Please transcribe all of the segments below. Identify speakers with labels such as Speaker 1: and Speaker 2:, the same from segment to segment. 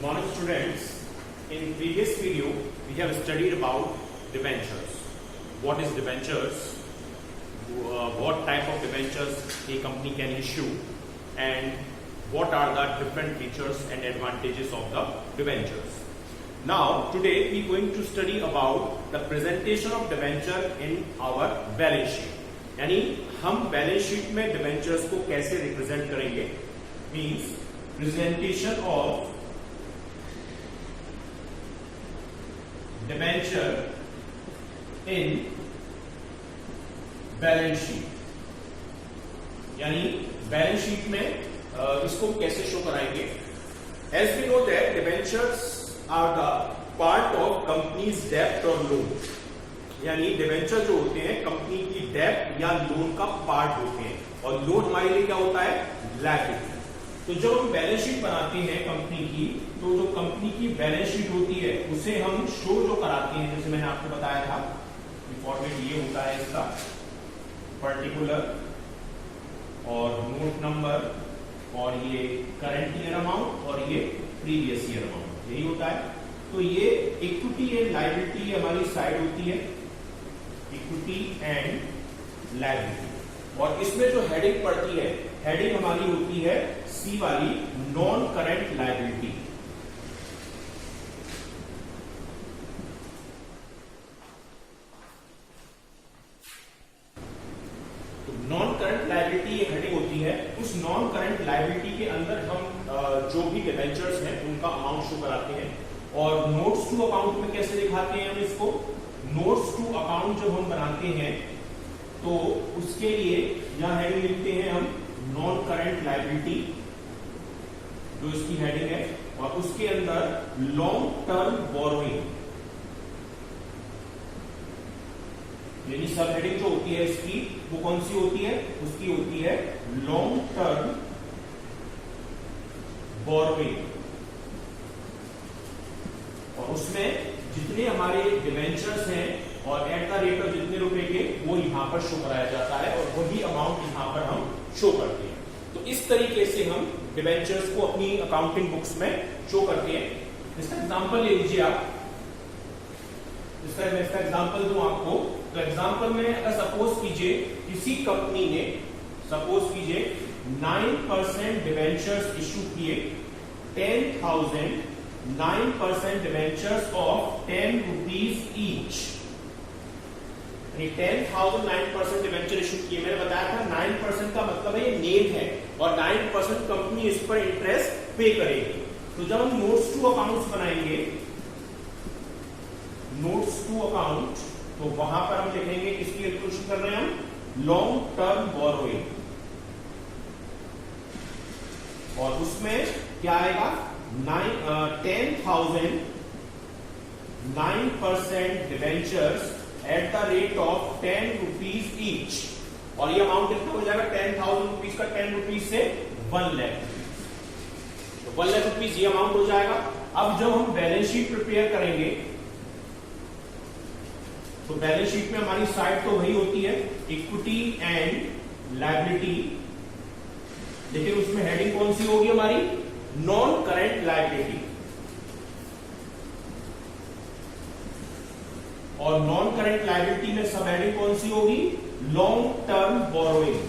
Speaker 1: Morning students, in previous video we have studied about debentures. What is debentures? What type of debentures a company can issue and what are the different features and advantages of the debentures. Now today we are going to study about the presentation of debenture in our balance sheet. यानी हम balance sheet में debentures को कैसे represent करेंगे, means presentation of debenture in balance sheet, यानी balance sheet में इसको कैसे शो कराएंगे. As we know that debentures are the part of companies डेब्ट और लोन, यानी डिबेंचर जो होते हैं कंपनी की डेब्ट या लोन का पार्ट होते हैं और लोन हमारे लिए क्या होता है, लायबिलिटी. तो जब हम बैलेंस शीट बनाते हैं कंपनी की, तो जो कंपनी की बैलेंस शीट होती है उसे हम शो जो कराते हैं, जैसे मैंने आपको बताया था फॉर्मेट ये होता है इसका, पर्टिकुलर और नोट नंबर और ये करंट ईयर अमाउंट और ये प्रीवियस ईयर अमाउंट, यही होता है. तो ये इक्विटी एंड लायबिलिटी हमारी साइड होती है, इक्विटी एंड लायबिलिटी. और इसमें जो हेडिंग पड़ती है, हेडिंग हमारी होती है सी वाली, नॉन करंट लायबिलिटी. तो नॉन करंट लायबिलिटी एक हेडिंग होती है. उस नॉन करंट लायबिलिटी के अंदर हम जो भी डिबेंचर्स हैं उनका अमाउंट शो कराते हैं. और नोट्स टू अकाउंट में कैसे दिखाते हैं हम इसको, नोट्स टू अकाउंट जब हम बनाते हैं तो उसके लिए यहां हेडिंग लिखते हैं हम नॉन करंट लायबिलिटी, जो इसकी हेडिंग है, और उसके अंदर लॉन्ग टर्म बोरोइंग, यानी सब हेडिंग जो होती है इसकी वो कौन सी होती है, उसकी होती है लॉन्ग टर्म बोरोइंग. और उसमें जितने हमारे डिबेंचर्स हैं और एट द रेट ऑफ जितने रुपए के, वो यहां पर शो कराया जाता है और वही अमाउंट यहां पर हम शो करते हैं. तो इस तरीके से हम डिबेंचर्स को अपनी अकाउंटिंग बुक्स में शो करते हैं. इसका एग्जांपल ले लीजिए आप, इसका एग्जांपल दूं आपको. तो एग्जांपल में अगर सपोज कीजिए किसी कंपनी ने, सपोज कीजिए 9% डिबेंचर्स इशू किए, 10,000 9% debentures of 10 rupees each, 10,000 9% debenture issue किए. मैंने बताया था 9% का मतलब है ये नेम है और 9% कंपनी इस पर इंटरेस्ट पे करेगी. तो जब हम नोट्स टू अकाउंट्स बनाएंगे, नोट्स टू अकाउंट, तो वहां पर हम लिखेंगे किसकी कैलकुलेशन कर रहे हैं हम, लॉन्ग टर्म बोरोइंग. और उसमें क्या आएगा, 10,000 9% debentures at the rate of 10 rupees each. और ये अमाउंट कितना हो जाएगा, 10,000 रुपीज का 10 रुपीज से 1 लाख रुपीज, तो 1 लाख रुपीज ये अमाउंट हो जाएगा. अब जब हम बैलेंस शीट प्रिपेयर करेंगे तो बैलेंस शीट में हमारी साइड तो वही होती है, इक्विटी एंड लायबिलिटी, लेकिन उसमें हेडिंग कौन सी होगी हमारी, नॉन करंट लायबिलिटी. और नॉन करंट लायबिलिटी में सब हेडिंग कौन सी होगी, लॉन्ग टर्म बोरोइंग.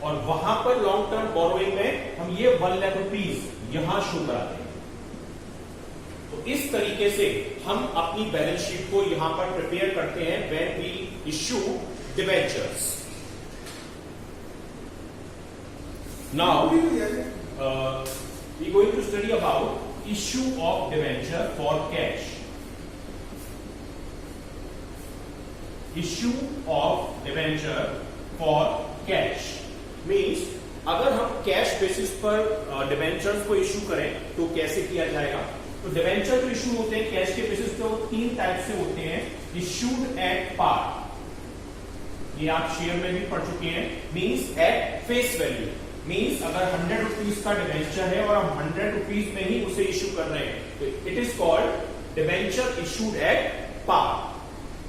Speaker 1: और वहां पर लॉन्ग टर्म बोरोइंग में हम ये 1 लाख रुपीज यहां शो कराते हैं. तो इस तरीके से हम अपनी बैलेंस शीट को यहां पर प्रिपेयर करते हैं when we issue debentures. Now, we are going to study about issue of debenture for cash. Issue of debenture for cash means अगर हम कैश बेसिस पर डिबेंचर्स को इश्यू करें तो कैसे किया जाएगा. तो डिबेंचर जो इश्यू होते हैं कैश के बेसिस पे, वो 3 टाइप से होते हैं. इश्यूड एट पार, ये आप शेयर में भी पढ़ चुके हैं, means at face value, means अगर 100 रुपीज का डिबेंचर है और हम 100 रुपीज में ही उसे इश्यू कर रहे हैं, तो it is called debenture issued at par.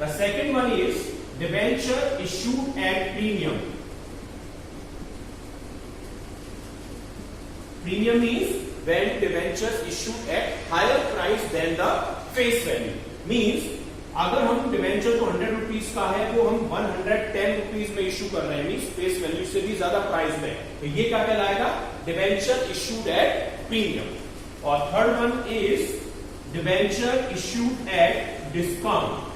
Speaker 1: The second one is debenture issued at premium. Premium means when debentures issued at higher price than the face value. Means अगर हम डिवेंचर तो 100 rupees का है वो हम 110 रुपीज में issue कर रहे हैं, मीन्स फेस वैल्यू से भी ज्यादा प्राइस में, तो ये क्या कहलाएगा? Debenture issued at premium. और third one is debenture issued at discount.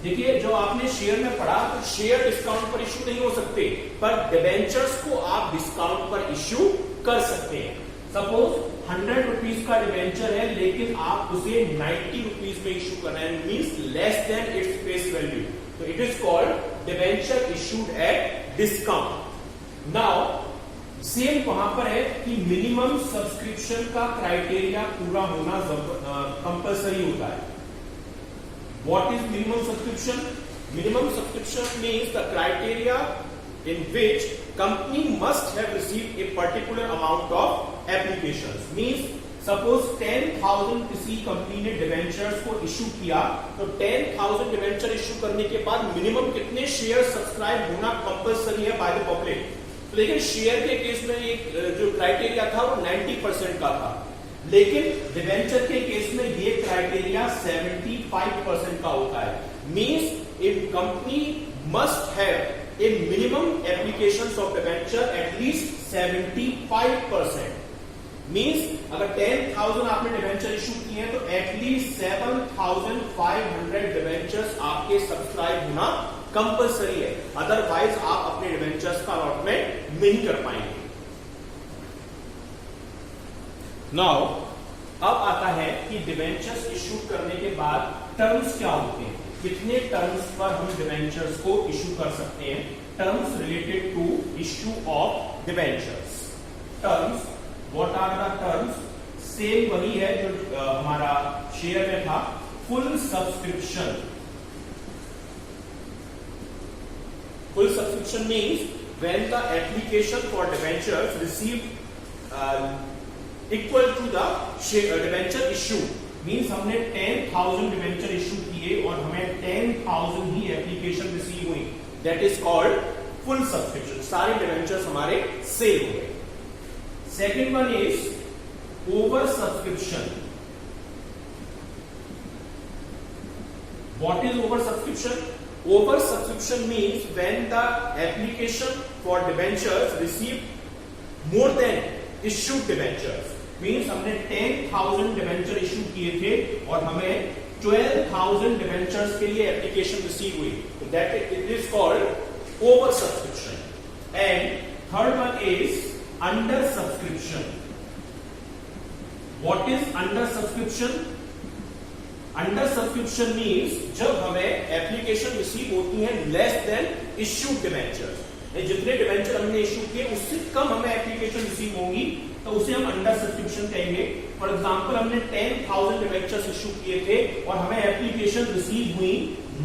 Speaker 1: देखिए जो आपने शेयर में पढ़ा, तो शेयर डिस्काउंट पर इश्यू नहीं हो सकते, पर डिवेंचर्स को आप डिस्काउंट पर इश्यू कर सकते हैं। सपोज 100 रुपीज का डिवेंचर है लेकिन आप उसे 90 रुपीज में इश्यू कर रहे हैं, means less than its face value, तो it is called debenture issued at discount. Now same वहां पर है कि मिनिमम सब्सक्रिप्शन का क्राइटेरिया पूरा होना कंपलसरी होता है। What is minimum subscription? Minimum subscription means the criteria in which company must have received a particular amount of applications. Means suppose 10,000 किसी कंपनी ने डिवेंचर्स को इश्यू किया, तो 10,000 डिवेंचर इश्यू करने के बाद मिनिमम कितने शेयर सब्सक्राइब होना कंपलसरी है बाय द पब्लिक। तो लेकिन शेयर के केस में एक जो क्राइटेरिया था वो 90% का था, लेकिन डिवेंचर के केस में ये क्राइटेरिया 75% का होता है। Means A company must have a minimum applications of debenture at least 75%। Means अगर 10,000 आपने डिवेंचर इश्यू किए हैं तो एटलीस्ट 7,500 डिवेंचर्स आपके सब्सक्राइब होना कंपलसरी है, अदरवाइज आप अपने डिवेंचर्स का अलॉटमेंट नहीं कर पाएंगे। नाउ अब आता है कि डिवेंचर्स इश्यू करने के बाद टर्म्स क्या होते हैं, कितने टर्म्स पर हम डिवेंचर्स को इश्यू कर सकते हैं। Terms related to issue of debentures. Terms, what are the terms? Same वही है जो हमारा शेयर में था, full subscription. Full subscription means when the application for debentures received equal to the debenture issue. Means हमने 10,000 डिवेंचर इश्यू किए और हमें 10,000 ही एप्लीकेशन रिसीव हुई, that is called full subscription. सारे डिवेंचर्स हमारे सेल हो गए। Second one is over subscription. What is over subscription? Over subscription means when the application for debentures receive more than issued debentures. Means हमने 10,000 debenture issue किए थे और हमें 12,000 debentures के लिए एप्लीकेशन रिसीव हुई, तो that it is called over subscription. And third one is under subscription. What is under subscription? Under subscription means जब हमें एप्लीकेशन रिसीव होती है लेस देन इश्यूड डिवेंचर्स, जितने डिवेंचर हमने इश्यू किए उससे कम हमें एप्लीकेशन रिसीव होंगी, तो उसे हम अंडर सब्सक्रिप्शन कहेंगे। फॉर एग्जांपल हमने 10,000 डिवेंचर्स इश्यू किए थे और हमें एप्लीकेशन रिसीव हुई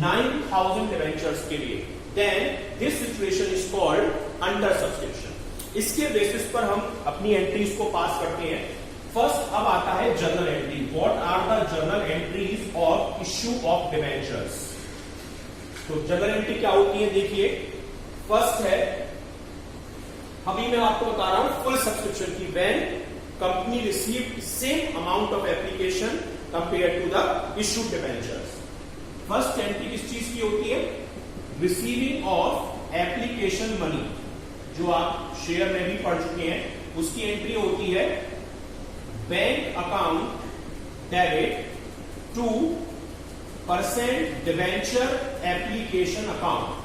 Speaker 1: 9,000 डिवेंचर्स के लिए, then this situation is called under subscription. इसके बेसिस पर हम अपनी एंट्रीज को पास करते हैं। फर्स्ट अब आता है journal entry. What are the journal entries of issue of debentures? तो जर्नल एंट्री क्या होती है, देखिए। फर्स्ट है, अभी मैं आपको बता रहा हूं फुल सब्सक्रिप्शन की, when company receive same amount of application compare to the issued debentures. First entry किस चीज की होती है? रिसीविंग ऑफ एप्लीकेशन मनी, जो आप शेयर में भी पढ़ चुके हैं, उसकी एंट्री होती है bank account debit to % debenture application account.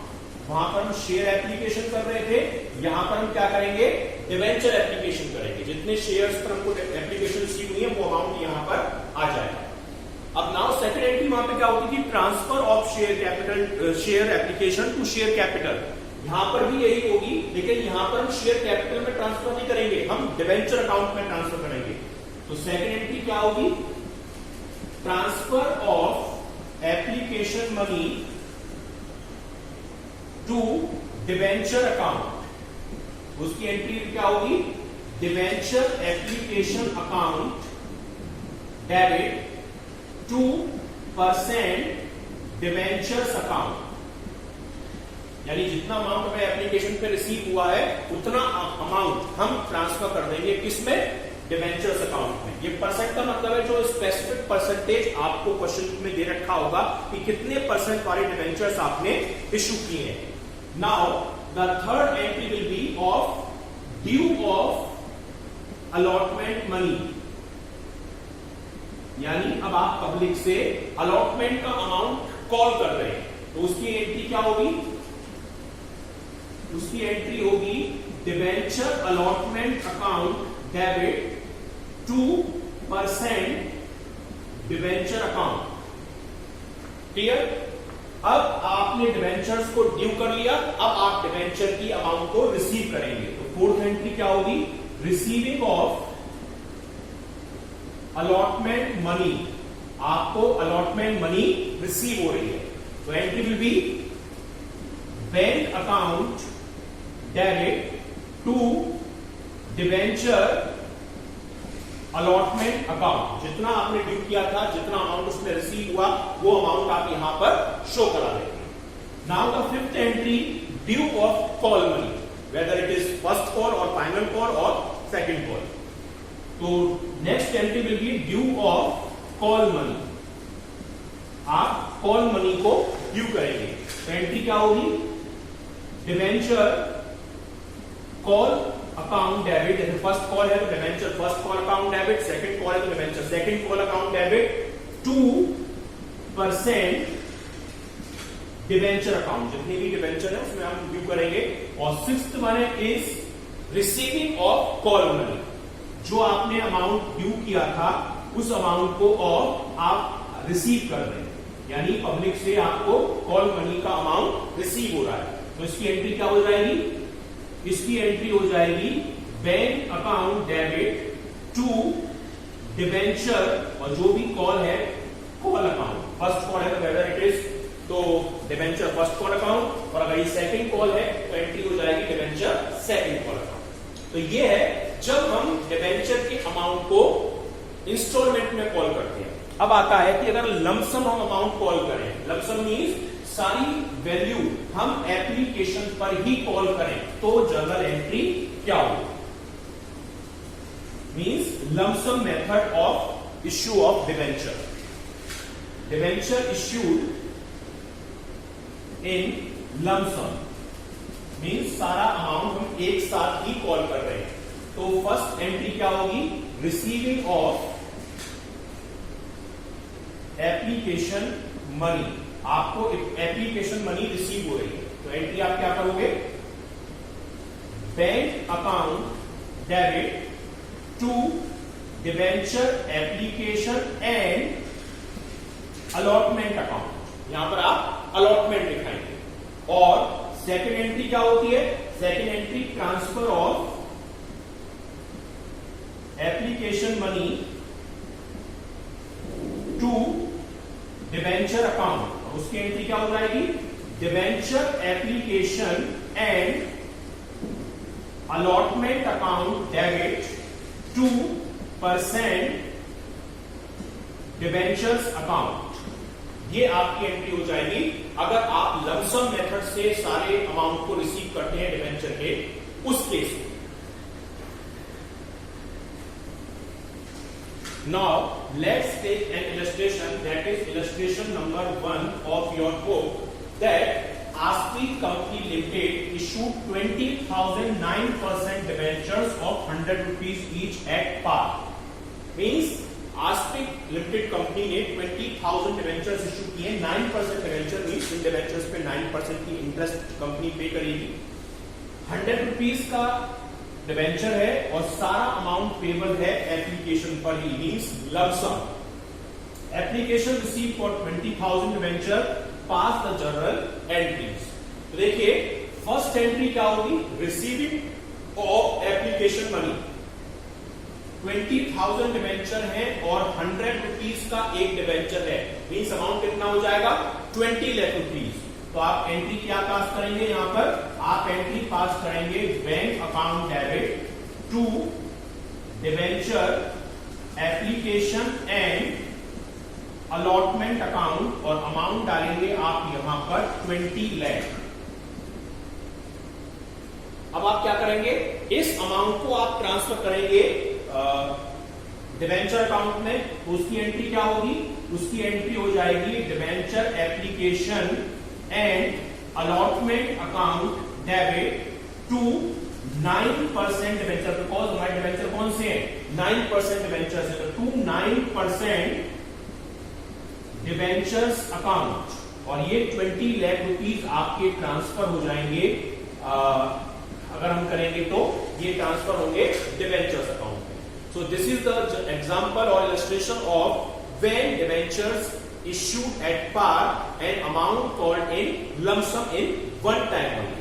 Speaker 1: वहां पर हम शेयर एप्लीकेशन कर रहे थे, यहां पर हम क्या करेंगे? डिवेंचर एप्लीकेशन करेंगे। जितने शेयर्स पर हमको एप्लीकेशन रिसीव हुई है वो अमाउंट यहां पर आ जाएगा। अब नाउ सेकंड एंट्री वहां पे क्या होती थी? Transfer of share capital, share application to share capital. यहां पर भी यही होगी, लेकिन यहां पर हम शेयर कैपिटल में ट्रांसफर नहीं करेंगे, हम डिवेंचर अकाउंट में ट्रांसफर करेंगे। तो सेकंड एंट्री क्या होगी? Transfer of application money to debenture account. उसकी एंट्री क्या होगी? Debenture application account debit to % debentures account. यानी जितना अमाउंट हमें एप्लीकेशन शीट में रिसीव हुआ है उतना अमाउंट हम ट्रांसफर कर देंगे किसमें, डिवेंचर्स अकाउंट में। ये परसेंट का मतलब है जो स्पेसिफिक परसेंटेज आपको क्वेश्चन में दे रखा होगा कि कितने परसेंट वाले डिवेंचर्स आपने इश्यू किए हैं। Now the third entry will B of due of allotment money, यानी अब आप पब्लिक से अलॉटमेंट का अमाउंट कॉल कर रहे हैं, तो उसकी एंट्री क्या होगी, उसकी एंट्री होगी debenture allotment account debit 2% debenture account. Clear? अब आपने डिवेंचर्स को ड्यू कर लिया, अब आप डिवेंचर की अमाउंट को रिसीव करेंगे, तो फोर्थ एंट्री क्या होगी, रिसीविंग ऑफ अलॉटमेंट मनी, आपको अलॉटमेंट मनी रिसीव हो रही है, तो entry will be bank account debit to debenture allotment account. जितना आपने ड्यू किया था, जितना अमाउंट उसमें रिसीव हुआ, वो अमाउंट आप यहां पर शो करा देंगे। Now the fifth entry, due of call money, whether it is first call और फाइनल कॉल और सेकंड कॉल। तो next entry will be due of call money, आप कॉल मनी को ड्यू करेंगे, तो एंट्री क्या होगी, डिवेंचर कॉल अकाउंट डेबिट, जैसे फर्स्ट कॉल है तो debenture first call account debit, second call है तो debenture second call account debit 2% debenture account, जितनी भी डिवेंचर है उसमें हम ड्यू करेंगे। और सिक्स्थ वन है is receiving of call money, जो आपने अमाउंट ड्यू किया था उस अमाउंट को और आप रिसीव कर रहे हैं, यानी पब्लिक से आपको कॉल मनी का अमाउंट रिसीव हो रहा है, तो इसकी एंट्री क्या हो जाएगी, इसकी एंट्री हो जाएगी bank account debit to debenture, और जो भी कॉल है कॉल अकाउंट, फर्स्ट कॉल है तो वेदर इट इज तो डिवेंचर फर्स्ट कॉल अकाउंट, और अगर ये सेकंड कॉल है तो एंट्री हो जाएगी डिवेंचर सेकंड कॉल अकाउंट। तो ये है जब हम डिवेंचर के अमाउंट को इंस्टॉलमेंट में कॉल करते हैं। अब आता है कि अगर लमसम हम अमाउंट कॉल करें, लमसम मीन्स सारी वैल्यू हम एप्लीकेशन पर ही कॉल करें, तो जर्नल एंट्री क्या होगी, means lump sum method of issue of debenture, debenture issued in lump sum means सारा अमाउंट हम एक साथ ही कॉल कर रहे हैं, तो फर्स्ट एंट्री क्या होगी, रिसीविंग ऑफ एप्लीकेशन मनी, आपको एप्लीकेशन मनी रिसीव हो रही है, तो एंट्री आप क्या करोगे, bank account debit to debenture application and allotment account, यहां पर आप अलॉटमेंट लिखाएंगे। और सेकंड एंट्री क्या होती है, second entry transfer of application money to debenture account, और उसकी एंट्री क्या हो जाएगी, debenture application and allotment account debit 2% debentures account, ये आपकी एंट्री हो जाएगी अगर आप लमसम मेथड से सारे अमाउंट को रिसीव करते हैं डिवेंचर के उस केस में। Now let's take an illustration, that is illustration number 1 of your book, that Aspik Company Limited issued 20,000 9% debentures of 100 rupees each at par. Means Aspik Limited Company ने 20,000 debentures issue किए, 9% debenture means in debentures पे 9% की interest company पे करेगी। 100 rupees का debenture है और सारा अमाउंट पेबल है एप्लीकेशन पर ही, means lump sum. Application receive for 20,000 debenture, pass the journal entries. तो देखिए फर्स्ट एंट्री क्या होगी, receiving of application money, 20,000 debenture है और 100 रुपीज का एक डिवेंचर है, मीन्स अमाउंट कितना हो जाएगा, 20 लाख रुपीज। तो आप एंट्री क्या पास करेंगे, यहां पर आप एंट्री पास करेंगे bank account debit to debenture application and allotment account, और अमाउंट डालेंगे आप यहां पर 20 लाख। अब आप क्या करेंगे, इस अमाउंट को आप ट्रांसफर करेंगे डिबेंचर अकाउंट में, तो उसकी एंट्री क्या होगी, उसकी एंट्री हो जाएगी debenture application and allotment account debit to 9% debenture, because हमारे डिबेंचर कौन से हैं, 9% डिबेंचर है, तो टू 9% डिबेंचर्स अकाउंट, और ये 20 लाख रुपीज आपके ट्रांसफर हो जाएंगे, अगर हम करेंगे तो ये ट्रांसफर होंगे डिबेंचर्स अकाउंट में. So this is the example और illustration of when debentures issued at par and amount called in lump sum in one time only.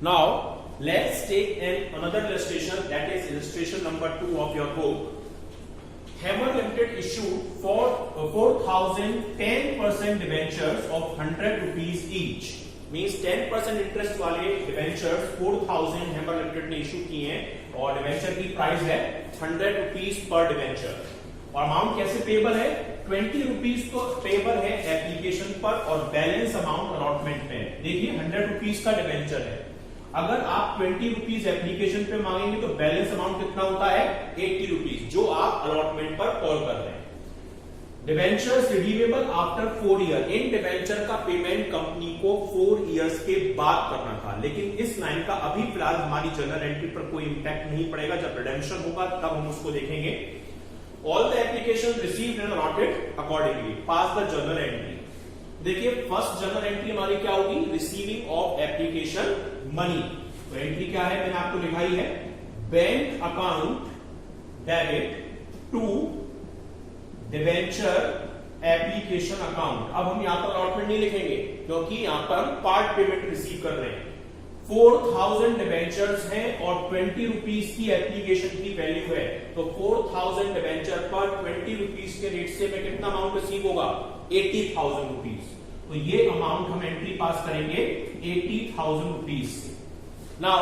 Speaker 1: Now let's take another illustration, that is illustration number 2 of your book. Hammer Limited issued for 4,000 10% debentures of 100 rupees each. Means 10% interest वाले debentures 4,000 Hammer Limited ने issue किए हैं, और debenture की price है 100 rupees per debenture, और amount कैसे payable है, 20 रुपीज तो पेबल है एप्लीकेशन पर, और बैलेंस अमाउंट अलॉटमेंट में. देखिए 100 रुपीज का डिवेंचर है, अगर आप 20 रुपीज एप्लीकेशन पे मांगेंगे तो बैलेंस अमाउंट कितना होता है, 80 रुपीज, जो आप अलॉटमेंट पर कॉल कर रहे हैं. डिवेंचर्स रिडीमेबल आफ्टर 4 ईयर, इन डिवेंचर का पेमेंट कंपनी को 4 इयर्स के बाद करना था, लेकिन इस लाइन का अभी फिलहाल हमारी जर्नल एंट्री पर कोई इंपैक्ट नहीं पड़ेगा, जब रिडेम्पशन होगा तब हम उसको देखेंगे. All the application received and allotted accordingly, pass the journal entry. देखिए फर्स्ट जर्नल एंट्री हमारी क्या होगी, रिसीविंग ऑफ एप्लीकेशन मनी. तो एंट्री क्या है, मैंने आपको लिखाई है, bank account debit to debenture application account. अब हम यहां पर अलॉटमेंट नहीं लिखेंगे, क्योंकि यहां पर पार्ट पेमेंट रिसीव कर रहे हैं. 4,000 डिवेंचर्स हैं और 20 रुपीज की एप्लीकेशन की वैल्यू है, तो 4,000 डिवेंचर पर 20 रुपीज के रेट से में कितना अमाउंट रिसीव होगा, 80,000 रुपीज. तो ये अमाउंट हम एंट्री पास करेंगे 80,000 रुपीज से. Now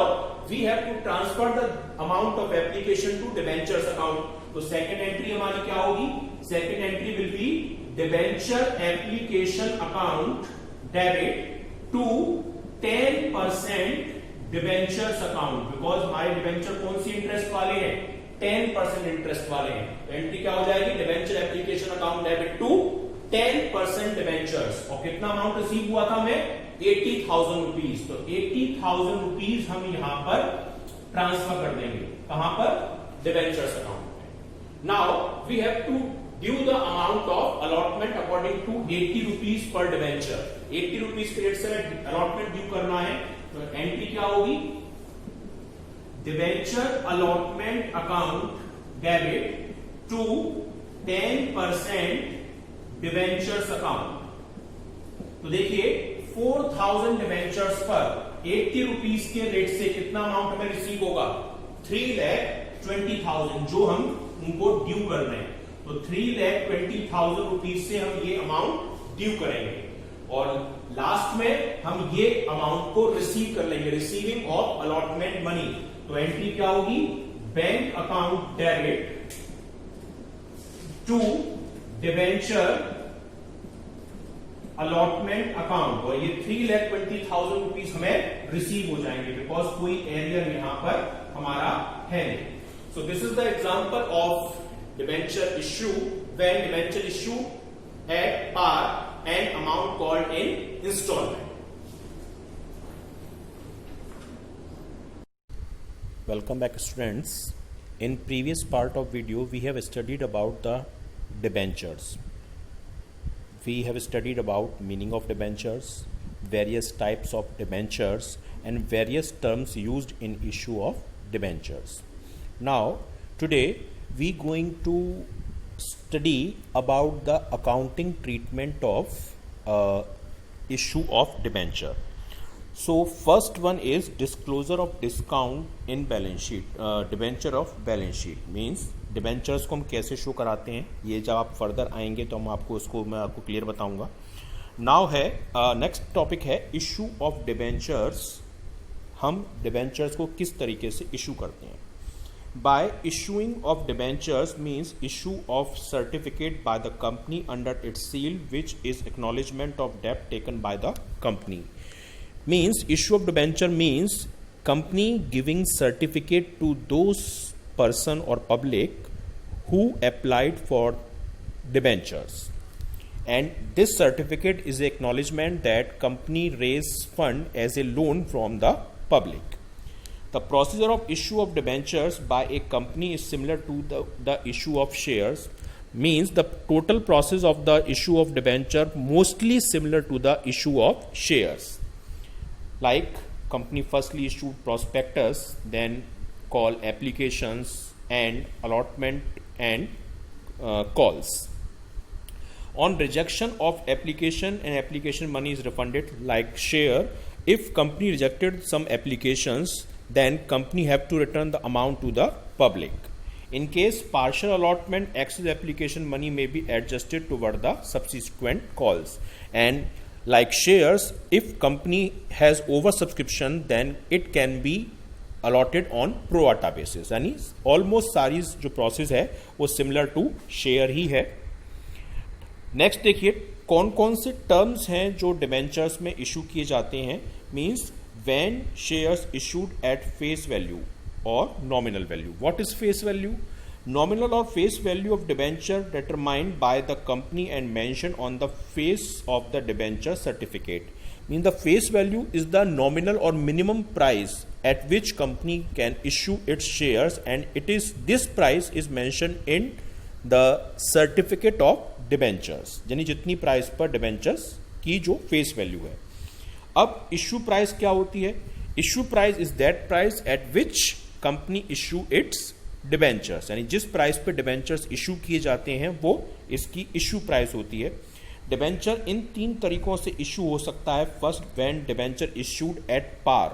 Speaker 1: we have to transfer the amount of application to debentures account. तो सेकंड एंट्री हमारी क्या होगी, second entry will be debenture application account debit to 10% debentures account, because हमारे डिवेंचर कौन सी इंटरेस्ट वाले हैं, 10% इंटरेस्ट वाले हैं. तो एंट्री क्या हो जाएगी, debenture application account debit to 10% debentures, और कितना अमाउंट रिसीव हुआ था हमें, 80,000 रुपीज. तो 80,000 रुपीज हम यहां पर ट्रांसफर कर देंगे, कहां पर, debentures account. Now we have to due the amount of allotment according to 80 rupees per debenture. 80 rupees के रेट से allotment ड्यू करना है, तो एंट्री क्या होगी, debenture allotment account debit to 10% debentures account. तो देखिए 4,000 डिवेंचर्स पर 80 रुपीज के रेट से कितना अमाउंट हमें रिसीव होगा, 3,20,000, जो हम उनको ड्यू कर रहे हैं. तो 3,20,000 रुपीज से हम ये अमाउंट ड्यू करेंगे, और लास्ट में हम ये अमाउंट को रिसीव कर लेंगे, रिसीविंग ऑफ अलॉटमेंट मनी. तो एंट्री क्या होगी, bank account debit to debenture allotment account, और ये 3,20,000 रुपीज हमें रिसीव हो जाएंगे, बिकॉज कोई एरियर यहां पर हमारा है नहीं. So this is the example of debenture issue when debenture issue at par and amount called in installment.
Speaker 2: Welcome back students. In previous part of video we have studied about the debentures. We have studied about meaning of debentures, various types of debentures and various terms used in issue of debentures. Now today we going to study about the accounting treatment of issue of debenture. So first one is disclosure of discount in balance sheet. Debenture of balance sheet means debentures को हम कैसे show कराते हैं, ये जब आप further आएंगे तो हम आपको उसको मैं आपको क्लियर बताऊंगा. नाउ है नेक्स्ट टॉपिक है इशू ऑफ डिबेंचर्स. हम डिबेंचर्स को किस तरीके से इशू करते हैं. By issuing of debentures means issue of certificate by the company under its seal which is acknowledgement of debt taken by the company. Means issue of debenture means company giving certificate to those person or public who applied for debentures, and this certificate is the acknowledgement that company raised fund as a loan from the public. The procedure of issue of debentures by a company is similar to the issue of shares. Means the total process of the issue of debenture mostly similar to the issue of shares. Like company firstly issued prospectus, then call applications and allotment and calls. On rejection of application and application money is refunded. Like share, if company rejected some applications, then company have to return the amount to the public. In case partial allotment, excess application money may be adjusted toward the subsequent calls. And like shares, if company has oversubscription, then it can be allotted on pro rata basis. यानी almost सारी जो process है वो similar to share ही है. Next देखिए कौन कौन से टर्म्स हैं जो डिबेंचर्स में इशू किए जाते हैं. Means when shares issued at face value और nominal value. What is face value? Nominal or face value of debenture determined by the company and mentioned on the face of the debenture certificate. Means the face value is the nominal or minimum price at which company can issue its shares, and it is this price is mentioned in the certificate of debentures. यानी जितनी price पर debentures की जो face value है. अब issue price क्या होती है? Issue price is that price at which company issue its debentures. यानी जिस प्राइस पे डिबेंचर्स इशू किए जाते हैं वो इसकी इशू प्राइस होती है. डिबेंचर इन 3 तरीकों से इशू हो सकता है. First, when debenture issued at par.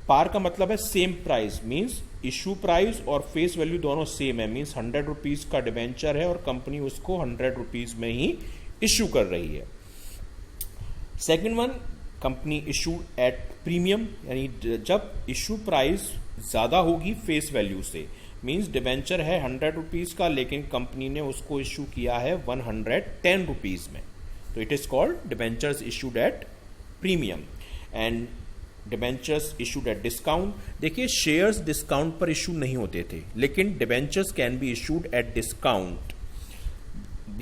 Speaker 2: Par का मतलब है same price. Means issue price और फेस वैल्यू दोनों सेम है. मींस 100 रुपीज का डिबेंचर है और कंपनी उसको 100 रुपीज में ही इशू कर रही है. Second one, company issued at premium. यानी जब इशू प्राइस ज्यादा होगी फेस वैल्यू से. मीन्स डिबेंचर है 100 रुपीज का लेकिन कंपनी ने उसको इशू किया है 110 रुपीज में, तो it is called debentures issued at premium. And debentures issued at discount. देखिए शेयर्स डिस्काउंट पर इशू नहीं होते थे लेकिन debentures can be issued at discount.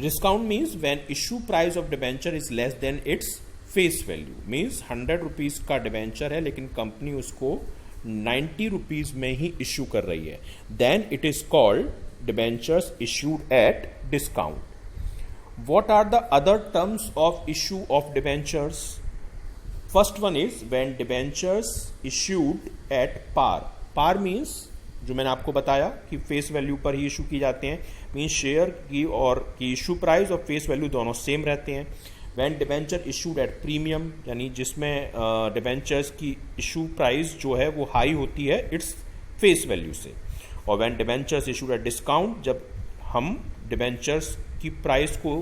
Speaker 2: Discount means when issue price of debenture is less than its face value. Means 100 rupees का debenture है लेकिन company उसको 90 रुपीज में ही इश्यू कर रही है. Then it is called debentures issued at discount. What are the other terms of issue of debentures? First one is when debentures issued at par. Par means जो मैंने आपको बताया कि फेस वैल्यू पर ही इशू की जाते हैं. मीन्स शेयर की और की इशू प्राइस और फेस वैल्यू दोनों सेम रहते हैं. When debenture issued at premium, यानी जिसमें डिबेंचर्स की इशू प्राइस जो है वो हाई होती है इट्स फेस वैल्यू से. और when debentures issued at discount, जब हम डिबेंचर्स की प्राइस को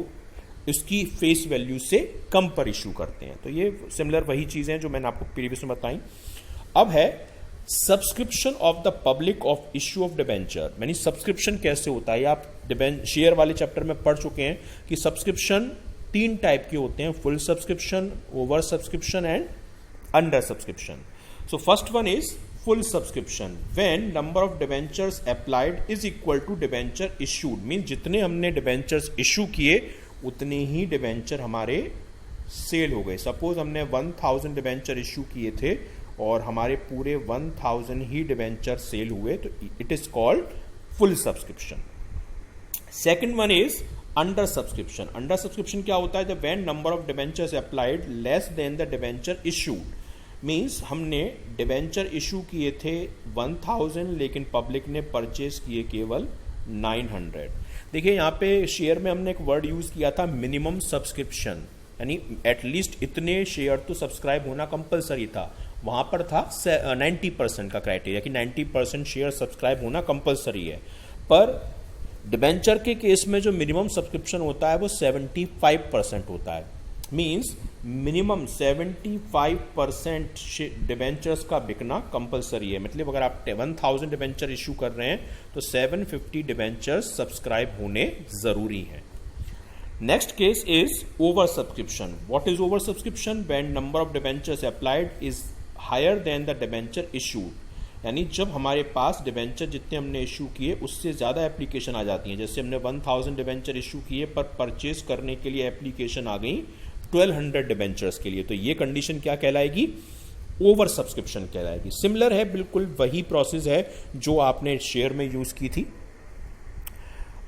Speaker 2: इसकी फेस वैल्यू से कम पर इशू करते हैं. तो ये सिमिलर वही चीज़ें जो मैंने आपको प्रीवियस में बताई. अब है subscription of the public of issue of debenture. यानी सब्सक्रिप्शन कैसे होता है आप शेयर वाले चैप्टर में पढ़ चुके हैं कि सब्सक्रिप्शन 3 टाइप के होते हैं. Full subscription, over subscription and under subscription. So first one is full subscription. When number of debentures applied is equal to debenture issued. Mean जितने हमने डिबेंचर्स इशू किए उतने ही डिबेंचर हमारे सेल हो गए. सपोज हमने 1000 डिबेंचर इशू किए थे और हमारे पूरे 1000 ही डिबेंचर सेल हुए, तो it is called full subscription. Second one is under subscription. Under subscription क्या होता है? जब when number of debentures applied less than the debenture issued. Means हमने डिबेंचर इशू किए थे 1000 लेकिन पब्लिक ने परचेज किए केवल 900. देखिए यहाँ पे शेयर में हमने एक वर्ड यूज किया था मिनिमम सब्सक्रिप्शन. यानी एटलीस्ट इतने शेयर तो सब्सक्राइब होना कंपलसरी था. वहां पर था 90% का क्राइटेरिया कि 90% शेयर सब्सक्राइब होना कंपलसरी है. पर डिबेंचर के केस में जो मिनिमम सब्सक्रिप्शन होता है वो 75% होता है. मींस मिनिमम 75% डिबेंचर्स का बिकना कंपलसरी है. मतलब अगर आप 1000 डिबेंचर इशू कर रहे हैं तो 750 डिबेंचर्स सब्सक्राइब होने जरूरी हैं. Next case is oversubscription. What is oversubscription? When number of debentures applied is higher than the debenture issued. यानी जब हमारे पास डिबेंचर जितने हमने इशू किए उससे ज़्यादा एप्लीकेशन आ जाती हैं. जैसे हमने 1000 डिबेंचर इशू किए पर परचेज करने के लिए एप्लीकेशन आ गई 1200 डिबेंचर्स के लिए, तो ये कंडीशन क्या कहलाएगी? ओवर सब्सक्रिप्शन कहलाएगी. सिमिलर है, बिल्कुल वही प्रोसेस है जो आपने शेयर में यूज की थी.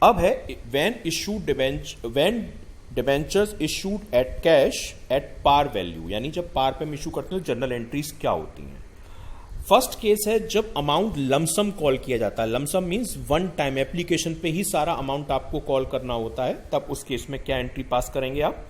Speaker 2: अब है when debentures issued at cash at par value, यानी जब पार पे हम इशू करते हैं जर्नल एंट्रीज क्या होती हैं. फर्स्ट केस है जब अमाउंट लमसम कॉल किया जाता है. Lump sum means one time, application पे ही सारा अमाउंट आपको कॉल करना होता है. तब उस केस में क्या एंट्री पास करेंगे आप?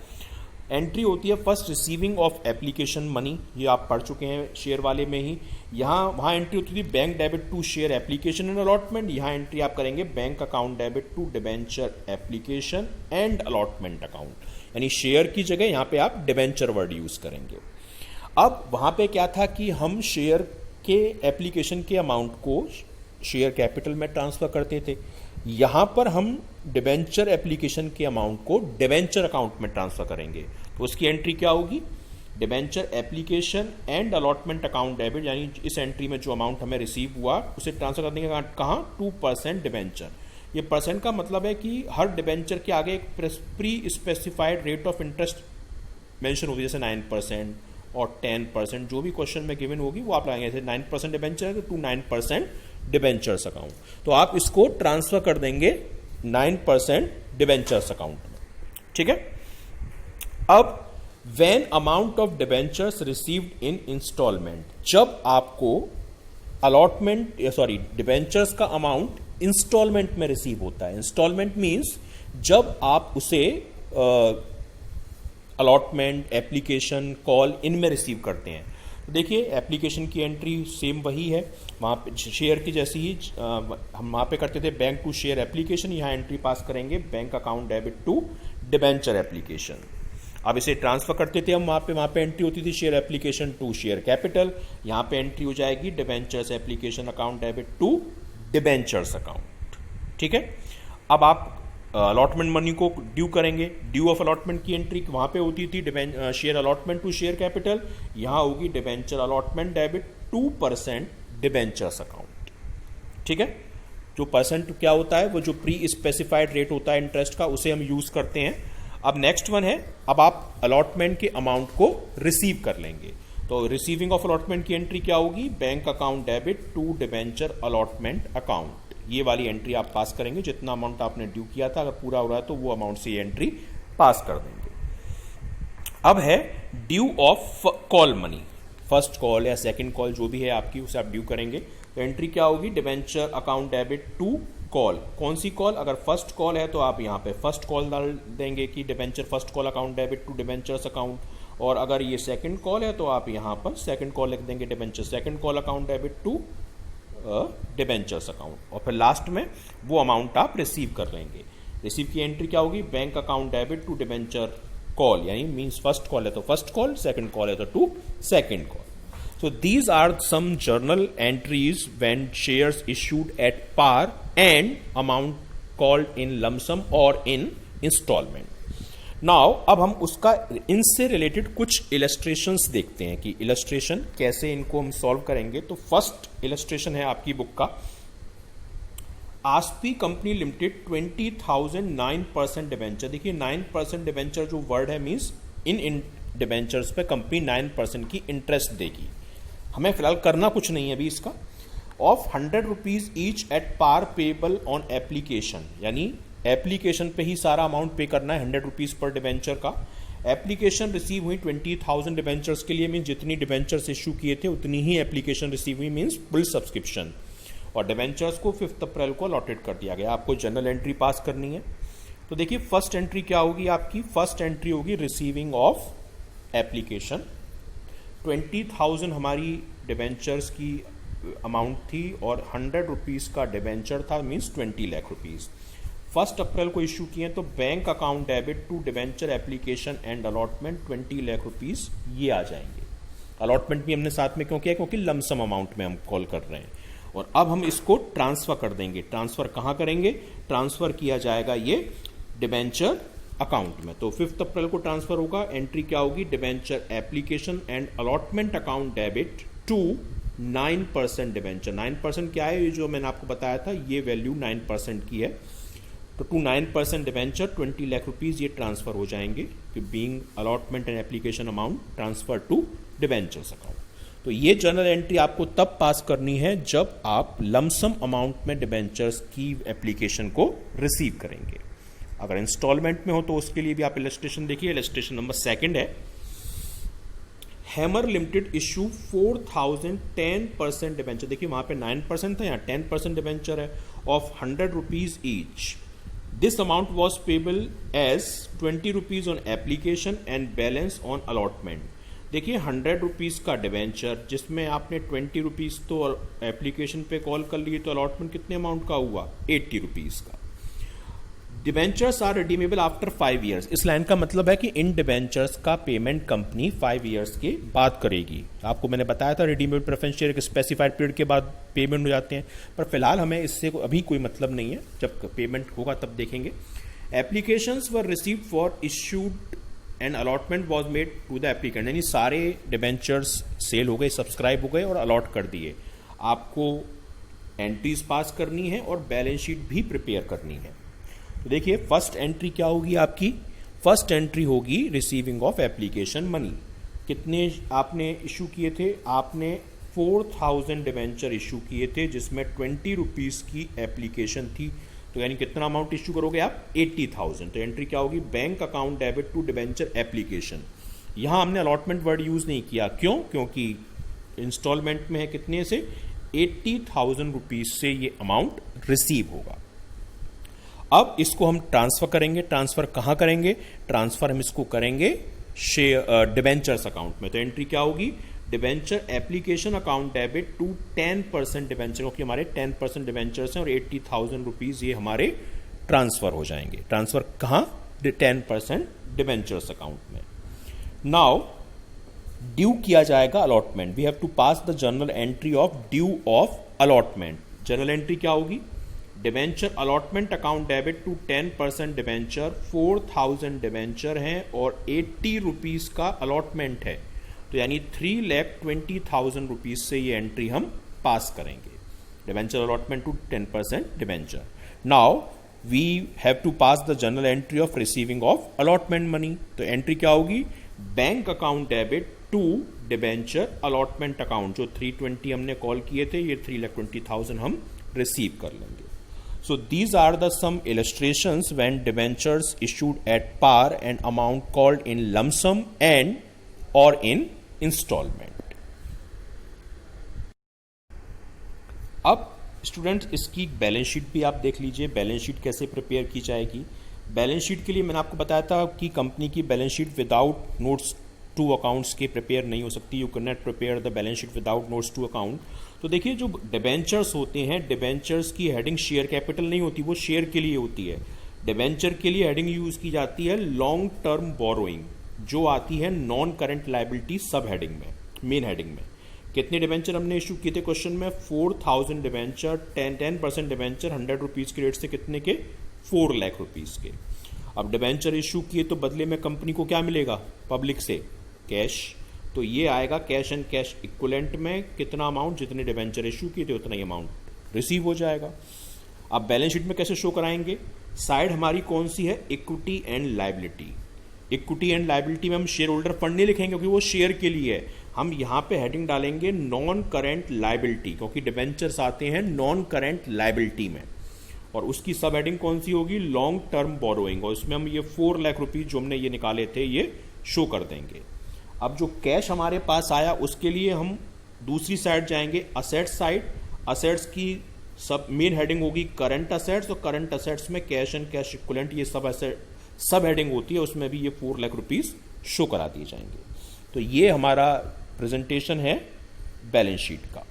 Speaker 2: एंट्री होती है first receiving of application money, ये आप पढ़ चुके हैं शेयर वाले में ही. वहां एंट्री होती थी bank debit to share application and allotment. यहां एंट्री आप करेंगे bank account debit to debenture application and allotment account, यानी शेयर की जगह यहां पे आप डिबेंचर वर्ड यूज करेंगे. अब वहां पे क्या था कि हम शेयर के एप्लीकेशन के अमाउंट को शेयर कैपिटल में ट्रांसफर करते थे. यहां पर हम डिबेंचर एप्लीकेशन के अमाउंट को डिबेंचर अकाउंट में ट्रांसफर करेंगे. तो उसकी एंट्री क्या होगी? Debenture application and allotment account debit, यानी इस एंट्री में जो अमाउंट हमें रिसीव हुआ उसे ट्रांसफर करने के कहां? 2% डिबेंचर. ये परसेंट का मतलब है कि हर डिबेंचर के आगे एक pre specified rate of interest mention होती है, जैसे 9% और 10%, जो भी क्वेश्चन में गिवन होगी वो आप लगाएंगे. जैसे 9% डिबेंचर है तो 9% डिबेंचर्स अकाउंट, तो आप इसको ट्रांसफर कर देंगे 9% डिबेंचर्स अकाउंट में. ठीक है. अब when amount of debentures received in instalment, जब आपको अलॉटमेंट डिबेंचर्स का अमाउंट इंस्टॉलमेंट में रिसीव होता है. इंस्टॉलमेंट मींस जब आप उसे अलॉटमेंट, एप्लीकेशन, कॉल इनमें रिसीव करते हैं. तो देखिए एप्लीकेशन की एंट्री सेम वही है, वहाँ पे शेयर की जैसी ही हम वहाँ पे करते थे बैंक टू शेयर एप्लीकेशन. यहाँ एंट्री पास करेंगे bank account debit to debenture application. अब इसे ट्रांसफर करते थे हम, वहाँ पे एंट्री होती थी share application to share capital. यहाँ पे एंट्री हो जाएगी debentures application account debit to debentures account. ठीक है. अब आप अलॉटमेंट मनी को ड्यू करेंगे. ड्यू ऑफ अलॉटमेंट की एंट्री वहां पे होती थी share allotment to share capital. यहां होगी debenture allotment debit 2% debentures account. ठीक है. जो परसेंट क्या होता है, वो जो प्री स्पेसिफाइड रेट होता है इंटरेस्ट का, उसे हम यूज करते हैं. अब नेक्स्ट वन है, अब आप अलॉटमेंट के अमाउंट को रिसीव कर लेंगे. तो रिसीविंग ऑफ अलॉटमेंट की एंट्री क्या होगी? Bank account debit to debenture allotment account. ये वाली एंट्री आप पास करेंगे. जितना अमाउंट आपने ड्यू किया था अगर पूरा हो रहा है तो वो अमाउंट से ये एंट्री पास कर देंगे. अब है due of call money. First call या सेकंड कॉल जो भी है आपकी, उसे आप ड्यू करेंगे. तो एंट्री क्या होगी? Debenture account debit to call. कौन सी कॉल? अगर फर्स्ट कॉल है तो आप यहाँ पे फर्स्ट कॉल डाल देंगे कि debenture first call account debit to debentures account. और अगर ये सेकंड कॉल है तो आप यहाँ पर सेकंड कॉल लिख देंगे debenture second call account debit to debentures account. और फिर लास्ट में वो अमाउंट आप रिसीव कर लेंगे. रिसीव की एंट्री क्या होगी? Bank account debit to debenture call, यानी मींस फर्स्ट कॉल है तो फर्स्ट कॉल, सेकंड कॉल है तो to second call. So these are some journal entries when shares issued at par and amount called in lump sum or in installment. Now अब हम उसका इनसे related कुछ illustrations देखते हैं कि इलस्ट्रेशन कैसे इनको हम सॉल्व करेंगे. तो फर्स्ट इलस्ट्रेशन है आपकी बुक का. आस्पी कंपनी लिमिटेड 20,000 9% डिबेंचर. देखिए 9% डिबेंचर जो वर्ड है मीन्स इन डिबेंचर्स पे कंपनी 9% की इंटरेस्ट देगी. हमें फिलहाल करना कुछ नहीं है अभी इसका. Of 100 rupees each at par payable on application, यानी एप्लीकेशन पे ही सारा अमाउंट पे करना है 100 रुपीज पर डिबेंचर का. एप्लीकेशन रिसीव हुई 20,000 डिबेंचर्स के लिए, मीन जितनी डिबेंचर्स इशू किए थे उतनी ही एप्लीकेशन रिसीव हुई, मीन्स फुल सब्सक्रिप्शन. और डिबेंचर्स को 5 अप्रैल को अलॉटेड कर दिया गया. आपको जनरल एंट्री पास करनी है. तो देखिए फर्स्ट एंट्री क्या होगी आपकी? फर्स्ट एंट्री होगी रिसीविंग ऑफ एप्लीकेशन. 20,000 हमारी डिबेंचर्स की अमाउंट थी और 100 रुपीज का डिबेंचर था, मीन्स 20 लाख रुपीज. 1 अप्रैल को इशू किए तो bank account debit to debenture application and allotment 20 lakh rupees ये आ जाएंगे. अलॉटमेंट भी हमने साथ में क्यों किया? क्योंकि लमसम अमाउंट में हम कॉल कर रहे हैं. और अब हम इसको ट्रांसफर कर देंगे. ट्रांसफर कहां करेंगे? ट्रांसफर किया जाएगा ये डिबेंचर अकाउंट में। तो 5 अप्रैल को ट्रांसफर होगा। एंट्री क्या होगी? Debenture application and allotment account debit to 9% debenture. 9% क्या है? ये जो मैंने आपको बताया था, ये वैल्यू 9% की है। तो टू 9% डिबेंचर 20 लाख रुपीज ये ट्रांसफर हो जाएंगे, being allotment and application amount transfer to debentures account. तो ये जर्नल एंट्री आपको तब पास करनी है जब आप लमसम अमाउंट में डिबेंचर्स की एप्लीकेशन को रिसीव करेंगे। अगर इंस्टॉलमेंट में हो तो उसके लिए भी आप इलस्ट्रेशन देखिए। इलस्ट्रेशन नंबर 2 है, हैमर लिमिटेड इशू 4000 10% डिबेंचर। देखिए वहां पे 9% था, यहाँ 10% डिबेंचर है of 100 rupees each. This amount was payable as 20 rupees on application and balance on allotment. देखिए 100 रुपीज का डिबेंचर जिसमें आपने 20 रुपीज तो एप्लीकेशन पे कॉल कर लिए, तो अलॉटमेंट कितने अमाउंट का हुआ? 80 रुपीज का। Debentures are redeemable after 5 years. इस लाइन का मतलब है कि इन डिबेंचर्स का पेमेंट कंपनी 5 ईयर्स के बाद करेगी। आपको मैंने बताया था रिडीमेबल प्रेफरेंस शेयर एक स्पेसिफाइड पीरियड के बाद पेमेंट हो जाते हैं, पर फिलहाल हमें इससे अभी कोई मतलब नहीं है, जब पेमेंट होगा तब देखेंगे। Applications were received for issued and allotment was made to the applicant. यानी सारे डिबेंचर्स सेल हो गए, सब्सक्राइब हो गए और अलॉट कर दिए। आपको एंट्रीज पास करनी है और बैलेंस शीट भी प्रिपेयर करनी है। तो देखिए फर्स्ट एंट्री क्या होगी आपकी? फर्स्ट एंट्री होगी रिसीविंग ऑफ एप्लीकेशन मनी। कितने आपने इशू किए थे? आपने 4000 डिबेंचर इशू किए थे जिसमें 20 रुपीज की एप्लीकेशन थी। तो यानी कितना अमाउंट इशू करोगे आप? 80,000। तो एंट्री क्या होगी? Bank account debit to debenture application. यहां हमने अलॉटमेंट वर्ड यूज नहीं किया। क्यों? क्योंकि इंस्टॉलमेंट में है कितने से? 80,000 रुपीज से ये अमाउंट रिसीव होगा। अब इसको हम ट्रांसफर करेंगे। ट्रांसफर कहां करेंगे? ट्रांसफर हम इसको करेंगे शेयर डिबेंचर्स अकाउंट में। तो एंट्री क्या होगी? Debenture application account debit to 10% debenture, क्योंकि हमारे 10% डिबेंचर्स हैं और 80,000 रुपीज ये हमारे ट्रांसफर हो जाएंगे। ट्रांसफर कहां? 10% डिबेंचर्स अकाउंट में। नाउ ड्यू किया जाएगा allotment. We have to pass the journal entry of due of allotment. Journal entry क्या होगी? Debenture allotment account debit to 10% debenture, 4000 debenture हैं और 80 रुपीज का अलॉटमेंट है। तो यानी 3,20,000 रुपीज से ये एंट्री हम पास करेंगे। Debenture allotment to 10% debenture. Now we have to pass the journal entry of receiving of allotment money. तो एंट्री क्या होगी? Bank account debit to debenture allotment account. जो 320 हमने कॉल किए थे, ये 3,20,000 हम रिसीव कर लेंगे। So these are the some illustrations when debentures issued at par and amount called in lump sum and or in installment. अब स्टूडेंट्स इसकी बैलेंस शीट भी आप देख लीजिए। बैलेंस शीट कैसे प्रिपेयर की जाएगी? बैलेंस शीट के लिए मैंने आपको बताया था कि कंपनी की balance sheet without notes to accounts के प्रिपेयर नहीं हो सकती। You can not prepare the balance sheet without notes to account. तो देखिए जो डिबेंचर्स होते हैं, डिबेंचर्स की हेडिंग शेयर कैपिटल नहीं होती, वो शेयर के लिए होती है। डिबेंचर के लिए हेडिंग यूज की जाती है लॉन्ग टर्म बोरोइंग, जो आती है नॉन करंट लायबिलिटी सब हेडिंग में, मेन हेडिंग में। कितने डिबेंचर हमने इशू किए थे क्वेश्चन में? 4000 डिबेंचर, 10% डिबेंचर 100 रुपीज के रेट से कितने के? 4 लाख रुपीज के। अब डिबेंचर इशू किए तो बदले में कंपनी को क्या मिलेगा? पब्लिक से कैश। तो ये आएगा कैश एंड कैश इक्विवेलेंट में कितना अमाउंट? जितने डिबेंचर इशू किए थे उतना ही अमाउंट रिसीव हो जाएगा। अब बैलेंस शीट में कैसे शो कराएंगे? साइड हमारी कौन सी है? Equity and liability. Equity and liability में हम शेयर होल्डर फंड नहीं लिखेंगे क्योंकि वो शेयर के लिए है। हम यहां पे हेडिंग डालेंगे नॉन करेंट लायबिलिटी, क्योंकि डिबेंचर्स आते हैं नॉन करेंट लायबिलिटी में। और उसकी सब हेडिंग कौन सी होगी? Long term borrowing. और इसमें हम ये 4 लाख रुपीज जो हमने ये निकाले थे ये शो कर देंगे। अब जो कैश हमारे पास आया उसके लिए हम दूसरी साइड जाएंगे, असेट्स साइड। असेट्स की सब मेन हेडिंग होगी करंट असेट्स, और करंट असेट्स में कैश एंड कैश इक्विवेलेंट ये सब हेडिंग होती है, उसमें भी ये 4 लाख रुपीज शो करा दिए जाएंगे। तो ये हमारा प्रेजेंटेशन है बैलेंस शीट का।